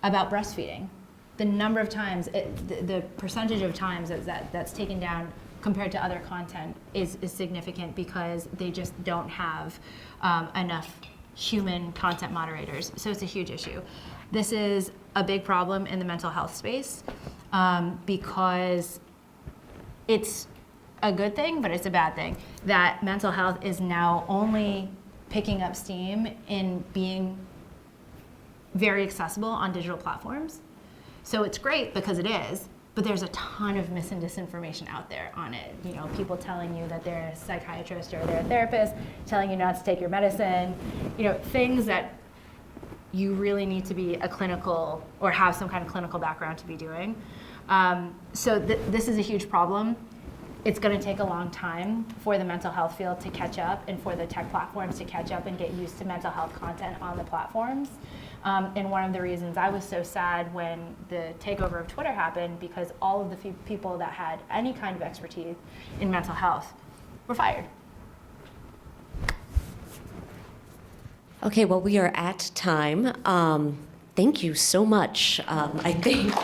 about breastfeeding. The number of times, the percentage of times that's taken down compared to other content is significant because they just don't have enough human content moderators. So it's a huge issue. This is a big problem in the mental health space because it's a good thing, but it's a bad thing that mental health is now only picking up steam in being very accessible on digital platforms. So it's great because it is, but there's a ton of mis and disinformation out there on it. People telling you that they're a psychiatrist or they're a therapist, telling you not to take your medicine, things that you really need to be a clinical or have some kind of clinical background to be doing. So this is a huge problem. It's going to take a long time for the mental health field to catch up and for the tech platforms to catch up and get used to mental health content on the platforms. And one of the reasons I was so sad when the takeover of Twitter happened, because all of the people that had any kind of expertise in mental health were fired. Okay, well, we are at time. Thank you so much. I think.